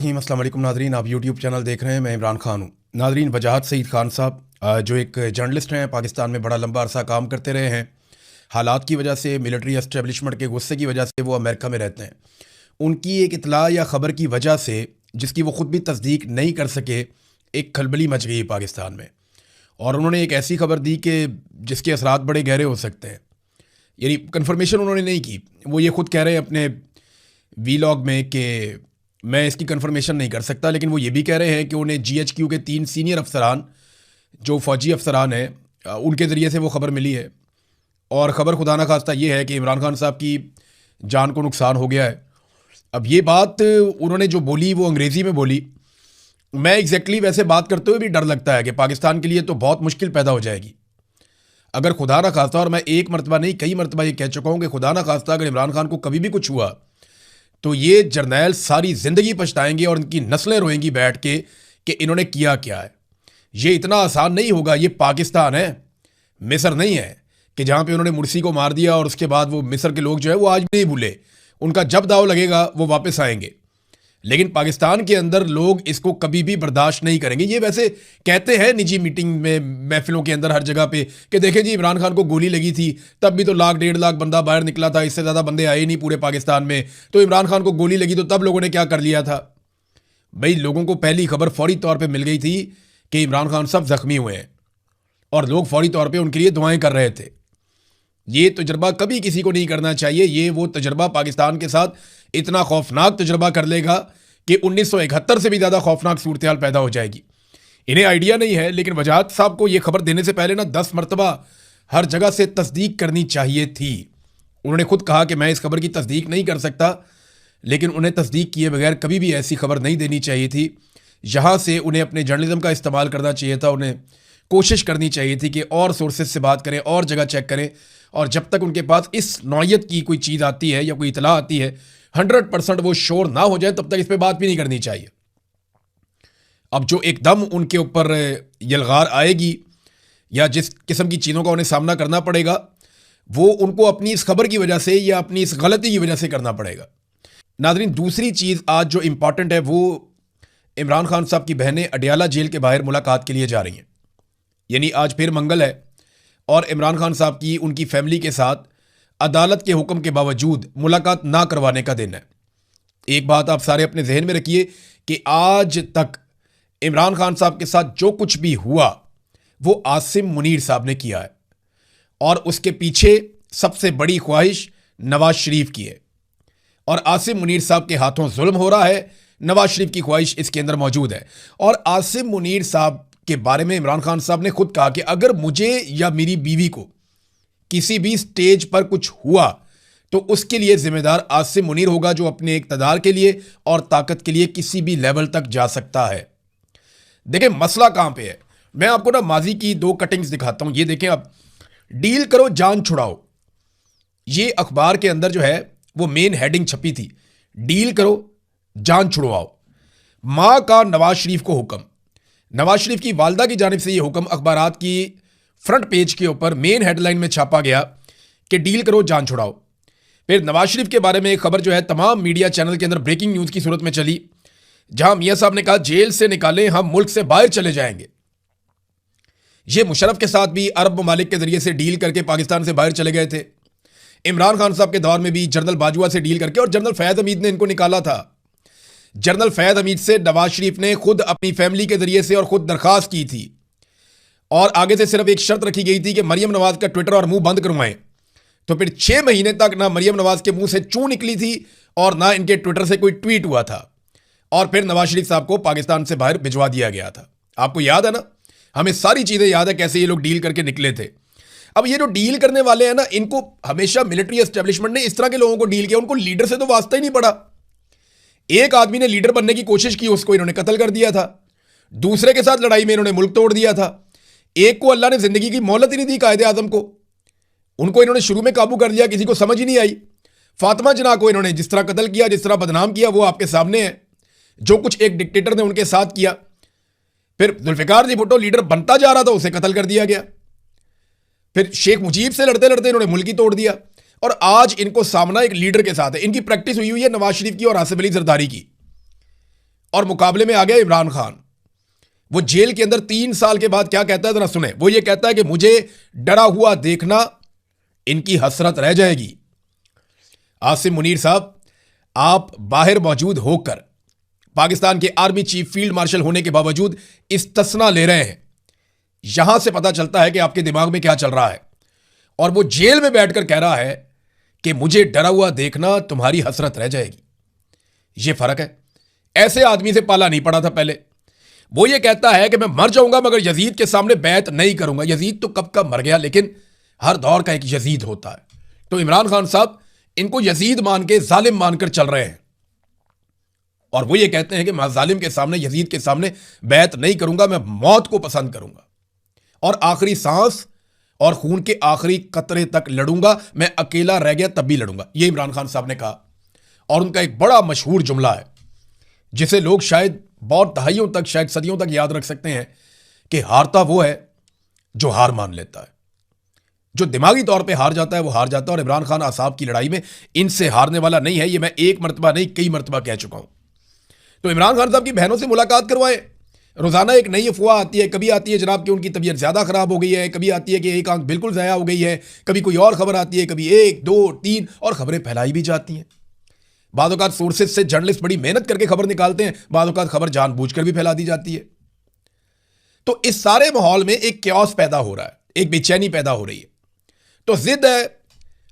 अस्सलाम वालेकुम नादरीन, आप यूट्यूब चैनल देख रहे हैं। मैं इमरान खान हूँ। नादरीन, वजाहत सईद खान साहब जो एक जर्नलिस्ट हैं, पाकिस्तान में बड़ा लंबा अरसा काम करते रहे हैं। हालात की वजह से, मिलिट्री एस्टेब्लिशमेंट के गुस्से की वजह से वो अमेरिका में रहते हैं। उनकी एक इतला या ख़बर की वजह से, जिसकी वो ख़ुद भी तस्दीक नहीं कर सके, एक खलबली मच गई पाकिस्तान में। और उन्होंने एक ऐसी खबर दी कि जिसके असरात बड़े गहरे हो सकते हैं। यानी कन्फर्मेशन उन्होंने नहीं की। वो ये खुद कह रहे हैं अपने वीलॉग में कि मैं इसकी कन्फर्मेशन नहीं कर सकता, लेकिन वो ये भी कह रहे हैं कि उन्हें GHQ के 3 सीनियर अफसरान, जो फ़ौजी अफसरान हैं, उनके ज़रिए से वो ख़बर मिली है। और ख़बर खुदा न खास्ता ये है कि इमरान खान साहब की जान को नुकसान हो गया है। अब ये बात उन्होंने जो बोली वो अंग्रेज़ी में बोली। मैं एग्जैक्टली वैसे बात करते हुए भी डर लगता है कि पाकिस्तान के लिए तो बहुत मुश्किल पैदा हो जाएगी अगर खुदा ना खास्ता, और मैं एक मरतबा नहीं कई मरतबा ये कह चुका हूँ कि खुदा ना खास्ता अगर इमरान खान को कभी भी कुछ हुआ तो ये जर्नैल सारी ज़िंदगी पछताएंगे और इनकी नस्लें रोएंगी बैठ के कि इन्होंने किया क्या है। ये इतना आसान नहीं होगा। ये पाकिस्तान है, मिस्र नहीं है कि जहाँ पे उन्होंने मुर्सी को मार दिया और उसके बाद वो मिस्र के लोग जो है वो आज भी नहीं भूले। उनका जब दाव लगेगा वो वापस आएंगे। लेकिन पाकिस्तान के अंदर लोग इसको कभी भी बर्दाश्त नहीं करेंगे। ये वैसे कहते हैं निजी मीटिंग में, महफिलों के अंदर, हर जगह पे कि देखें जी, इमरान खान को गोली लगी थी तब भी तो 1 लाख 1.5 लाख बंदा बाहर निकला था, इससे ज़्यादा बंदे आए नहीं पूरे पाकिस्तान में। तो इमरान खान को गोली लगी तो तब लोगों ने क्या कर लिया था भाई? लोगों को पहली खबर फौरी तौर पर मिल गई थी कि इमरान खान सब जख्मी हुए हैं और लोग फौरी तौर पर उनके लिए दुआएं कर रहे थे। ये तजर्बा कभी किसी को नहीं करना चाहिए। ये वो तजर्बा पाकिस्तान के साथ इतना खौफनाक तजर्बा कर लेगा कि 1971 से भी ज़्यादा खौफनाक सूरत हाल पैदा हो जाएगी। इन्हें आइडिया नहीं है, लेकिन वजाहत साहब को यह खबर देने से पहले ना 10 मरतबा हर जगह से तस्दीक करनी चाहिए थी। उन्होंने खुद कहा कि मैं इस खबर की तस्दीक नहीं कर सकता, लेकिन उन्हें तस्दीक किए बगैर कभी भी ऐसी खबर नहीं देनी चाहिए थी। यहाँ से उन्हें अपने जर्नलिज्म का इस्तेमाल करना चाहिए था। उन्हें कोशिश करनी चाहिए थी कि और सोर्सेज से बात करें और जगह चेक करें। और जब तक उनके पास इस नौयत की कोई चीज़ आती है या कोई इतला आती है, 100% वो श्योर ना हो जाए, तब तक इस पर बात भी नहीं करनी चाहिए। अब जो एकदम उनके ऊपर यलगार आएगी या जिस किस्म की चीज़ों का उन्हें सामना करना पड़ेगा, वो उनको अपनी इस खबर की वजह से या अपनी इस गलती की वजह से करना पड़ेगा। नाज़रीन, दूसरी चीज़ आज जो इंपॉर्टेंट है वो इमरान खान साहब की बहनें अडियाला जेल के बाहर मुलाकात के लिए जा रही हैं। यानी आज फिर मंगल है और इमरान खान साहब की उनकी फैमिली के साथ अदालत के हुक्म के बावजूद मुलाकात ना करवाने का दिन है। एक बात आप सारे अपने जहन में रखिए कि आज तक इमरान खान साहब के साथ जो कुछ भी हुआ वो आसिम मुनीर साहब ने किया है, और उसके पीछे सबसे बड़ी ख्वाहिश नवाज शरीफ की है। और आसिम मुनीर साहब के हाथों जुल्म हो रहा है, नवाज शरीफ की ख्वाहिश इसके अंदर मौजूद है। और आसिम मुनीर साहब के बारे में इमरान खान साहब ने खुद कहा कि अगर मुझे या मेरी बीवी को किसी भी स्टेज पर कुछ हुआ तो उसके लिए जिम्मेदार आसिम मुनीर होगा, जो अपने इक़्तिदार के लिए और ताकत के लिए किसी भी लेवल तक जा सकता है। देखें मसला कहां पे है। मैं आपको ना माजी की 2 कटिंग्स दिखाता हूं। ये देखें आप, डील करो जान छुड़ाओ। ये अखबार के अंदर जो है वो मेन हेडिंग छपी थी, डील करो जान छुड़वाओ। मां का नवाज शरीफ को हुक्म। नवाज शरीफ की वालदा की जानिब से यह हुक्म अखबारात की फ्रंट पेज के ऊपर मेन हेडलाइन में छापा गया कि डील करो जान छुड़ाओ। फिर नवाज शरीफ के बारे में एक खबर जो है तमाम मीडिया चैनल के अंदर ब्रेकिंग न्यूज़ की सूरत में चली, जहां मियां साहब ने कहा जेल से निकालें, हम मुल्क से बाहर चले जाएंगे। यह मुशर्रफ के साथ भी अरब ममालिक के जरिए से डील करके पाकिस्तान से बाहर चले गए थे। इमरान खान साहब के दौर में भी जनरल बाजवा से डील करके, और जनरल फैज हमीद ने इनको निकाला था। जनरल फैज हमीद से नवाज शरीफ ने खुद अपनी फैमिली के जरिए से और खुद दरखास्त की थी, और आगे से सिर्फ एक शर्त रखी गई थी कि मरियम नवाज का ट्विटर और मुंह बंद करवाएं। तो फिर 6 महीने तक ना मरियम नवाज के मुंह से चूं निकली थी और ना इनके ट्विटर से कोई ट्वीट हुआ था। और फिर नवाज शरीफ साहब को पाकिस्तान से बाहर भिजवा दिया गया था। आपको याद है ना, हमें सारी चीजें याद है कैसे ये लोग डील करके निकले थे। अब ये जो डील करने वाले हैं ना, इनको हमेशा मिलिट्री एस्टेब्लिशमेंट ने इस तरह के लोगों को डील किया। उनको लीडर से तो वास्ता ही नहीं पड़ा। एक आदमी ने लीडर बनने की कोशिश की, उसको इन्होंने कत्ल कर दिया था। दूसरे के साथ लड़ाई में इन्होंने मुल्क तोड़ दिया था। एक को अल्लाह ने जिंदगी की मोहलत ही नहीं दी, कायदे आजम को। उनको इन्होंने शुरू में काबू कर लिया, किसी को समझ ही नहीं आई। फातिमा जना को इन्होंने जिस तरह कत्ल किया, जिस तरह बदनाम किया, वो आपके सामने है। जो कुछ एक डिक्टेटर ने उनके साथ किया। फिर जुल्फिकार जी भुट्टो लीडर बनता जा रहा था, उसे कत्ल कर दिया गया। फिर शेख मुजीब से लड़ते लड़ते इन्होंने मुल्क ही तोड़ दिया। और आज इनको सामना एक लीडर के साथ है। इनकी प्रैक्टिस हुई हुई है नवाज शरीफ की और आसिफ अली जरदारी की। और मुकाबले में आ गया इमरान खान। वो जेल के अंदर 3 साल के बाद क्या कहता है जरा सुने। वो ये कहता है कि मुझे डरा हुआ देखना इनकी हसरत रह जाएगी। आसिम मुनीर साहब, आप बाहर मौजूद होकर पाकिस्तान के आर्मी चीफ फील्ड मार्शल होने के बावजूद इस्तिस्ना ले रहे हैं। यहां से पता चलता है कि आपके दिमाग में क्या चल रहा है। और वो जेल में बैठकर कह रहा है कि मुझे डरा हुआ देखना तुम्हारी हसरत रह जाएगी। यह फर्क है। ऐसे आदमी से पाला नहीं पड़ा था पहले। वो ये कहता है कि मैं मर जाऊंगा मगर यजीद के सामने बैत नहीं करूंगा। यजीद तो कब का मर गया, लेकिन हर दौर का एक यजीद होता है। तो इमरान खान साहब इनको यजीद मान के, जालिम मानकर चल रहे हैं। और वो ये कहते हैं कि मैं जालिम के सामने, यजीद के सामने बैत नहीं करूंगा, मैं मौत को पसंद करूंगा और आखिरी सांस और खून के आखिरी कतरे तक लड़ूंगा। मैं अकेला रह गया तब भी लड़ूंगा। ये इमरान खान साहब ने कहा। और उनका एक बड़ा मशहूर जुमला है जिसे लोग शायद बहुत दहाइयों तक, शायद सदियों तक याद रख सकते हैं कि हारता वो है जो हार मान लेता है। जो दिमागी तौर पे हार जाता है वो हार जाता है। और इमरान खान आसाब की लड़ाई में इनसे हारने वाला नहीं है। ये मैं एक मरतबा नहीं, कई मरतबा कह चुका हूं। तो इमरान खान साहब की बहनों से मुलाकात करवाएं। रोजाना एक नई अफवाह आती है। कभी आती है जनाब कि उनकी तबीयत ज्यादा खराब हो गई है, कभी आती है कि एक आंख बिल्कुल ज़ाया हो गई है, कभी कोई और खबर आती है, कभी 1, 2, 3 और खबरें फैलाई भी जाती हैं। बाद औक़ात सोर्सेज से जर्नलिस्ट बड़ी मेहनत करके खबर निकालते हैं, बाद औक़ात खबर जानबूझकर भी फैला दी जाती है। तो इस सारे माहौल में एक क्यास पैदा हो रहा है, एक बेचैनी पैदा हो रही है। तो जिद है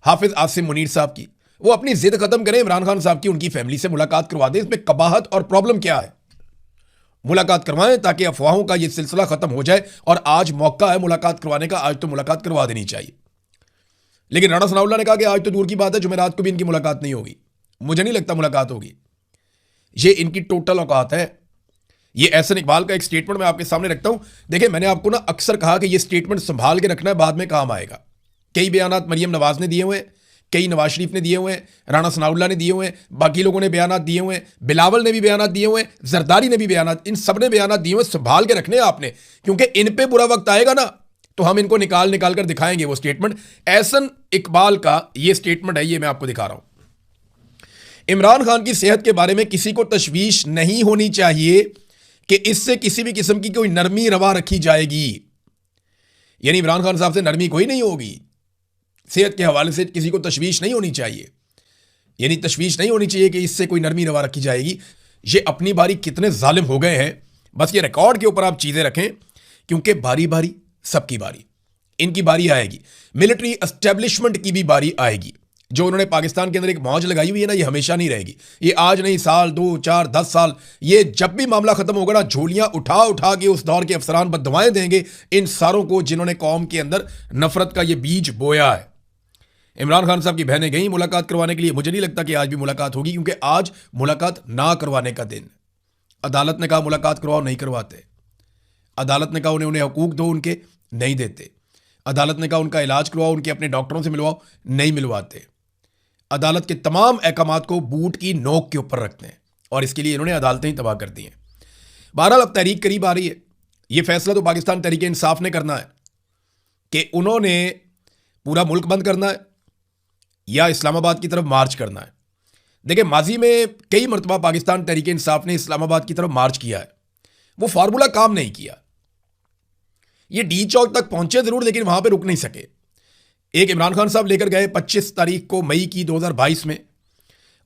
हाफिज आसिम मुनीर साहब की, वो अपनी जिद खत्म करें, इमरान खान साहब की उनकी फैमिली से मुलाकात करवा दें। इसमें कबाहत और प्रॉब्लम क्या है? मुलाकात करवाएं ताकि अफवाहों का ये सिलसिला खत्म हो जाए। और आज मौका है मुलाकात करवाने का, आज तो मुलाकात करवा देनी चाहिए। लेकिन राणा सनाउल्लाह ने कहा कि आज तो दूर की बात है, जुमेरात को भी इनकी मुलाकात नहीं होगी। मुझे नहीं लगता मुलाकात होगी। ये इनकी टोटल औकात है। ये एहसन इकबाल का एक स्टेटमेंट मैं आपके सामने रखता हूं। देखिए, मैंने आपको ना अक्सर कहा कि ये स्टेटमेंट संभाल के रखना है, बाद में काम आएगा। कई बयानात मरियम नवाज ने दिए हुए हैं, कई नवाज शरीफ ने दिए हुए हैं, राणा सनाउल्लाह ने दिए हुए हैं, बाकी लोगों ने बयानात दिए हुए हैं, बिलावल ने भी बयानात दिए हुए हैं, जरदारी ने भी बयानात, इन सब ने बयानात दिए हुए। संभाल के रखने आपने, क्योंकि इन पे बुरा वक्त आएगा ना तो हम इनको निकाल कर दिखाएंगे वो स्टेटमेंट। एहसन इकबाल का ये स्टेटमेंट है, ये मैं आपको दिखा रहा हूं। इमरान खान की सेहत के बारे में किसी को तशवीश नहीं होनी चाहिए कि इससे किसी भी किस्म की कोई नरमी रवा रखी जाएगी। यानी इमरान खान साहब से नरमी कोई नहीं होगी। सेहत के हवाले से किसी को तशवीश नहीं होनी चाहिए, यानी तशवीश नहीं होनी चाहिए कि इससे कोई नरमी रवा रखी जाएगी। ये अपनी बारी कितने जालिम हो गए हैं, बस ये रिकॉर्ड के ऊपर आप चीजें रखें, क्योंकि बारी बारी सबकी बारी, इनकी बारी आएगी। मिलिट्री एस्टेब्लिशमेंट की भी बारी आएगी। जो उन्होंने पाकिस्तान के अंदर एक मौज लगाई हुई है ना, ये हमेशा नहीं रहेगी। ये आज नहीं, साल, 2, 4, 10 साल, ये जब भी मामला खत्म होगा ना, झोलियां उठा उठा के उस दौर के अफसरान बद्दुआएं देंगे इन सारों को जिन्होंने कौम के अंदर नफरत का ये बीज बोया है। इमरान खान साहब की बहनें गई मुलाकात करवाने के लिए। मुझे नहीं लगता कि आज भी मुलाकात होगी, क्योंकि आज मुलाकात ना करवाने का दिन। अदालत ने कहा मुलाकात करवाओ, नहीं करवाते। अदालत ने कहा उन्हें हकूक दो, उनके नहीं देते। अदालत ने कहा उनका इलाज करवाओ, उनके अपने डॉक्टरों से मिलवाओ, नहीं मिलवाते। अदालत के तमाम अहकामात को बूट की नोक के ऊपर रखते हैं और इसके लिए इन्होंने अदालतें ही तबाह कर दी हैं। बहरहाल अब तहरीक करीब आ रही है। यह फैसला तो पाकिस्तान तहरीक इंसाफ ने करना है कि उन्होंने पूरा मुल्क बंद करना है या इस्लामाबाद की तरफ मार्च करना है। देखिए, माजी में कई मरतबा पाकिस्तान तहरीक इंसाफ ने इस्लामाबाद की तरफ मार्च किया है, वो फार्मूला काम नहीं किया। ये डी चौक तक पहुंचे जरूर, लेकिन वहां पे रुक नहीं सके। एक इमरान खान साहब लेकर गए 25 तारीख को मई की 2022 में,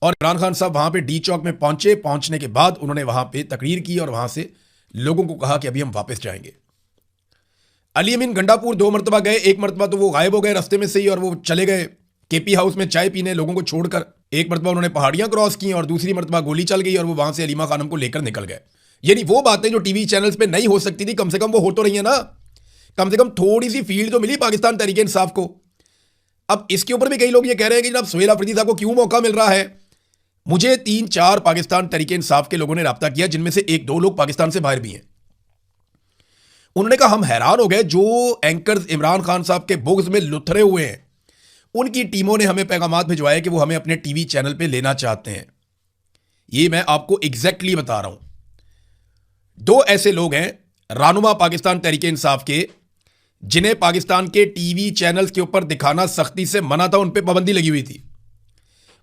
और इमरान खान साहब वहां पे डी चौक में पहुंचे। पहुंचने के बाद उन्होंने वहां पे तकरीर की और वहां से लोगों को कहा कि अभी हम वापस जाएंगे। अली अमीन गंडापुर 2 मरतबा गए, एक मरतबा तो वो गायब हो गए रास्ते में से ही, और वो चले गए केपी हाउस में चाय पीने लोगों को छोड़कर। एक मरतबा उन्होंने पहाड़ियां क्रॉस की और दूसरी मरतबा गोली चल गई और वो वहां से अलीमा खानम को लेकर निकल गए। यानी वो बातें जो टीवी चैनल्स पे नहीं हो सकती थी, कम से कम वो हो तो रही है ना। कम से कम थोड़ी सी फील्ड तो मिली पाकिस्तान तहरीक इंसाफ को। अब इसके ऊपर भी कई लोग ये कह रहे हैं कि जनाब सुहेल अफरीदी साहब को क्यों मौका मिल रहा है। मुझे 3-4 पाकिस्तान तहरीक इंसाफ के लोगों ने राब्ता किया, जिनमें से 1-2 लोग पाकिस्तान से बाहर भी हैं। उन्होंने कहा हम हैरान हो गए, जो एंकर्स इमरान खान साहब के बुग्ज में लुथरे हुए हैं, उनकी टीमों ने हमें पैगामात भिजवाए कि वो हमें अपने टीवी चैनल पे लेना चाहते हैं। ये मैं आपको एग्जैक्टली बता रहा हूं। 2 ऐसे लोग हैं रानुमा पाकिस्तान तहरीक इंसाफ के, जिन्हें पाकिस्तान के टीवी चैनल्स के ऊपर दिखाना सख्ती से मना था, उन पे पाबंदी लगी हुई थी।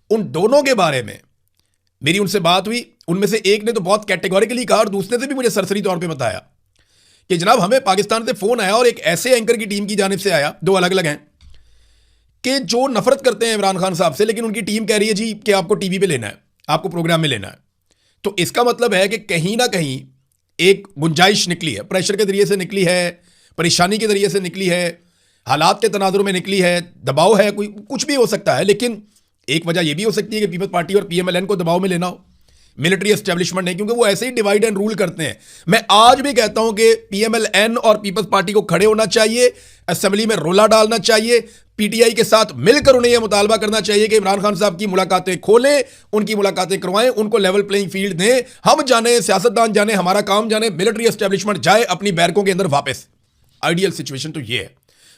उन दोनों के बारे में मेरी उनसे बात हुई। उनमें से एक ने तो बहुत कैटेगोरिकली कहा और दूसरे से भी मुझे सरसरी तौर पे बताया कि जनाब हमें पाकिस्तान से फोन आया और एक ऐसे एंकर की टीम की जानिब से आया, दो अलग अलग हैं, कि जो नफरत करते हैं इमरान खान साहब से, लेकिन उनकी टीम कह रही है जी कि आपको टीवी पे लेना है, आपको प्रोग्राम में लेना है। तो इसका मतलब है कि कहीं ना कहीं एक गुंजाइश निकली है, प्रेशर के जरिए से निकली है, परेशानी के जरिए से निकली है, हालात के तनाजुर में निकली है, दबाव है, कोई कुछ भी हो सकता है। लेकिन एक वजह यह भी हो सकती है कि पीपल्स पार्टी और पीएमएलएन को दबाव में लेना हो, मिलिट्री एस्टेब्लिशमेंट नहीं, क्योंकि वो ऐसे ही डिवाइड एंड रूल करते हैं। मैं आज भी कहता हूं कि पीएमएलएन और पीपल्स पार्टी को खड़े होना चाहिए, असेंबली में रोला डालना चाहिए, पीटीआई के साथ मिलकर उन्हें यह मुतालबा करना चाहिए कि इमरान खान साहब की मुलाकातें खोलें, उनकी मुलाकातें करवाएं, उनको लेवल प्लेइंग फील्ड दें। हम जाने, सियासतदान जाने, हमारा काम जाने, मिलिट्री एस्टेब्लिशमेंट जाए अपनी बैरकों के अंदर वापस। आइडियल सिचुएशन तो यह है।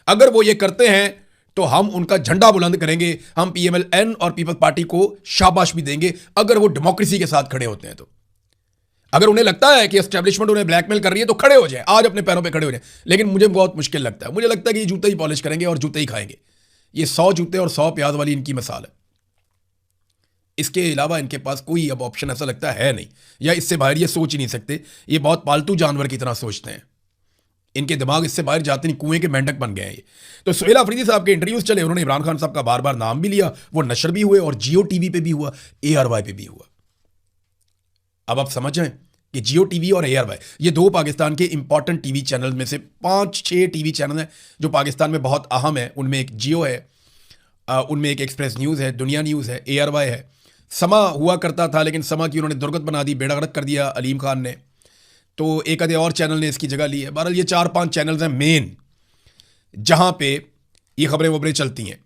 अगर वो ये करते हैं तो हम उनका झंडा बुलंद करेंगे, हम पीएमएलएन और पीपल्स पार्टी को शाबाश भी देंगे अगर वो डेमोक्रेसी के साथ खड़े होते हैं। तो अगर उन्हें लगता है कि एस्टेब्लिशमेंट उन्हें ब्लैकमेल कर रही है तो खड़े हो जाए, आज अपने पैरों पे खड़े हो जाए। लेकिन मुझे बहुत मुश्किल लगता है, मुझे लगता है कि ये जूते ही पॉलिश करेंगे और जूते ही खाएंगे। ये 100 जूते और 100 प्याज वाली इनकी मिसाल है। इसके अलावा इनके पास कोई अब ऑप्शन ऐसा लगता है नहीं, या इससे बाहर ये सोच ही नहीं सकते। ये बहुत पालतू जानवर की तरह सोचते हैं, इनके दिमाग इससे बाहर जाते नहीं, कुएं के मेंढक बन गए हैं ये। तो सुहेल अफरीदी साहब के इंटरव्यूज चले, उन्होंने इमरान खान साहब का बार बार नाम भी लिया, वो नशर भी हुए और जियो टीवी पे भी हुआ, ARY पे भी हुआ। अब आप समझ जाएं कि जियो टीवी और ARY ये दो पाकिस्तान के इंपॉर्टेंट टीवी चैनल में से 5-6 टीवी चैनल हैं जो पाकिस्तान में बहुत अहम है। उनमें एक जियो है, उनमें एक एक्सप्रेस न्यूज़ है, दुनिया न्यूज़ है, ARY है, समा हुआ करता था लेकिन समा की उन्होंने दुर्गत बना दी, बेड़ा गर्क कर दिया अलीम खान ने, तो एक आधे और चैनल ने इसकी जगह ली है। बहरहाल ये 4-5 चैनल्स हैं मेन जहां पे ये खबरें वबरें चलती हैं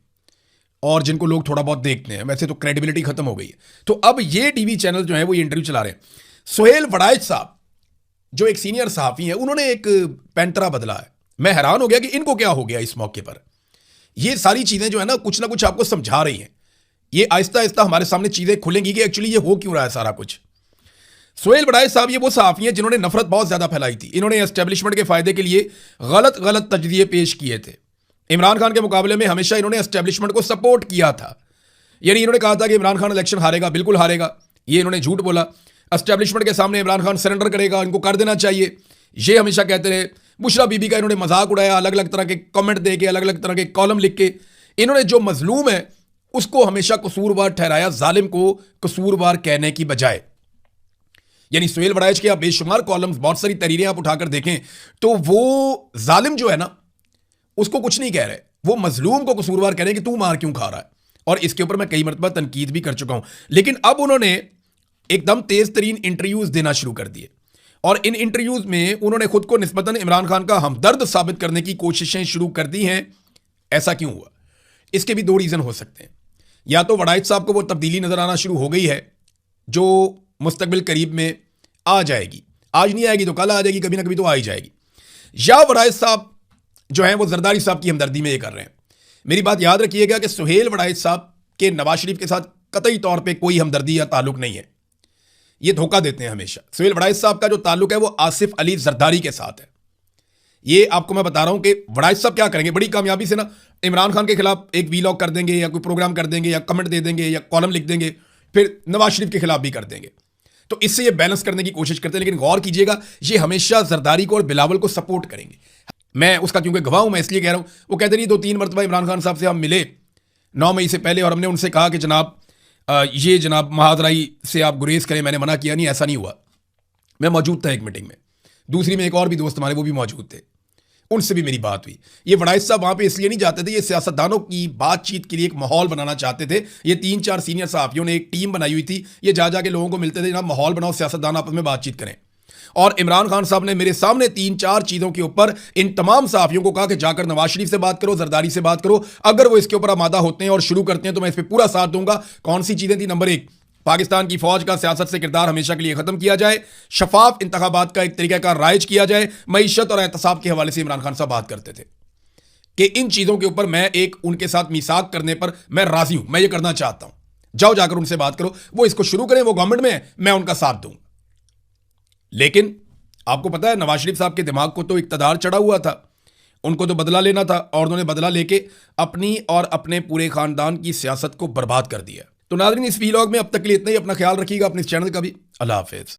और जिनको लोग थोड़ा बहुत देखते हैं। वैसे तो क्रेडिबिलिटी खत्म हो गई है। तो अब ये टीवी चैनल जो है वो ये इंटरव्यू चला रहे हैं। सुहेल वड़ाइच साहब जो एक सीनियर सहाफ़ी हैं, उन्होंने एक पैंतरा बदला है। मैं हैरान हो गया कि इनको क्या हो गया इस मौके पर। ये सारी चीज़ें जो है ना कुछ आपको समझा रही हैं। ये आहिस्ता आहिस्ता हमारे सामने चीज़ें खुलेंगी कि एक्चुअली ये हो क्यों रहा है सारा कुछ। सुहेल वड़ाइच साहब ये वो सहाफ़ी हैं जिन्होंने नफरत बहुत ज़्यादा फैलाई थी। इन्होंने एस्टेब्लिशमेंट के फ़ायदे के लिए गलत तजदिए पेश किए थे। इमरान खान के मुकाबले में हमेशा इन्होंने एस्टेब्लिशमेंट को सपोर्ट किया था। यानी इन्होंने कहा था कि इमरान खान इलेक्शन हारेगा, बिल्कुल हारेगा, ये इन्होंने झूठ बोला। एस्टेब्लिशमेंट के सामने इमरान खान सरेंडर करेगा, इनको कर देना चाहिए, ये हमेशा कहते रहे। बुशरा बीबी का इन्होंने मजाक उड़ाया, अलग अलग तरह के कमेंट दे के, अलग अलग तरह के कॉलम लिख के। इन्होंने जो मजलूम है उसको हमेशा कसूरवार ठहराया, जालिम को कसूरवार कहने की बजाय। यानी सुहेल वड़ाइच के आप बेशुमार कॉलम्स, बहुत सारी तहरीरें आप उठाकर देखें तो वो जालिम जो है ना उसको कुछ नहीं कह रहे, वो मजलूम को कसूरवार कह रहे हैं कि तू मार क्यों खा रहा है। और इसके ऊपर मैं कई मरतबा तनकीद भी कर चुका हूं। लेकिन अब उन्होंने एकदम तेज तरीन इंटरव्यूज देना शुरू कर दिए और इन इंटरव्यूज में उन्होंने खुद को निस्बतन इमरान खान का हमदर्द साबित करने की कोशिशें शुरू कर दी हैं। ऐसा क्यों हुआ? इसके भी दो रीजन हो सकते हैं। या तो वड़ाइच साहब को वो तब्दीली नजर आना शुरू हो गई है जो मुस्तकबिल करीब में आ जाएगी, आज नहीं आएगी तो कल आ जाएगी, कभी ना कभी तो आ ही जाएगी। या वड़ाइच साहब जो हैं वो जरदारी साहब की हमदर्दी में ये कर रहे हैं। मेरी बात याद रखिएगा कि सुहेल वड़ाइच साहब के नवाज शरीफ के साथ कतई तौर पे कोई हमदर्दी या ताल्लुक नहीं है, ये धोखा देते हैं हमेशा। सुहेल वड़ाइच साहब का जो ताल्लुक है वो आसिफ अली जरदारी के साथ है। ये आपको मैं बता रहा हूं कि वड़ाइच साहब क्या करेंगे, बड़ी कामयाबी से ना इमरान खान के खिलाफ एक वीलॉग कर देंगे या कोई प्रोग्राम कर देंगे या कमेंट दे देंगे या कॉलम लिख देंगे, फिर नवाज शरीफ के खिलाफ भी कर देंगे। तो इससे ये बैलेंस करने की कोशिश करते हैं। लेकिन गौर कीजिएगा ये हमेशा जरदारी को और बिलावल को सपोर्ट करेंगे। मैं उसका क्योंकि गवाह हूं, मैं इसलिए कह रहा हूं। वो कहते नहीं 2-3 मरतबा इमरान खान साहब से हम मिले 9 मई से पहले और हमने उनसे कहा कि जनाब ये जनाब महादराई से आप गुरेज करें। मैंने मना किया नहीं, ऐसा नहीं हुआ। मैं मौजूद था एक मीटिंग में, दूसरी में एक और भी दोस्त हमारे वो भी मौजूद थे, उनसे भी मेरी बात हुई। ये वड़ाइच साहब वहां पे इसलिए नहीं जाते थे, ये सियासतदानों की बातचीत के लिए एक माहौल बनाना चाहते थे। ये 3-4 सीनियर सहाफियों ने एक टीम बनाई हुई थी, ये जा जाके लोगों को मिलते थे, जनाब माहौल बनाओ, सियासतदान आपस में बातचीत करें। और इमरान खान साहब ने मेरे सामने 3-4 चीजों के ऊपर इन तमाम सहाफियों को कहा कि जाकर नवाज शरीफ से बात करो, जरदारी से बात करो। अगर वो इसके ऊपर आमादा होते हैं और शुरू करते हैं तो मैं इस पर पूरा साथ दूंगा। कौन सी चीजें थी? नंबर 1, पाकिस्तान की फौज का सियासत से किरदार हमेशा के लिए खत्म किया जाए, शफाफ इंतखाबात का एक तरीकाकार राइज किया जाए। मईशत और एहतसाब के हवाले से इमरान खान साहब बात करते थे कि इन चीजों के ऊपर मैं एक उनके साथ मिसाक करने पर मैं राजी हूं, मैं ये करना चाहता हूं। जाओ जाकर उनसे बात करो, वो इसको शुरू करें, वो गवर्नमेंट में है, मैं उनका साथ दूंगा। लेकिन आपको पता है नवाज शरीफ साहब के दिमाग को तो इक्तदार चढ़ा हुआ था, उनको तो बदला लेना था और उन्होंने बदला लेके अपनी और अपने पूरे खानदान की सियासत को बर्बाद कर दिया। तो नाज़रीन, इस वीलॉग में अब तक के लिए इतना ही। अपना ख्याल रखिएगा, अपने इस चैनल का भी। अल्लाह हाफिज़।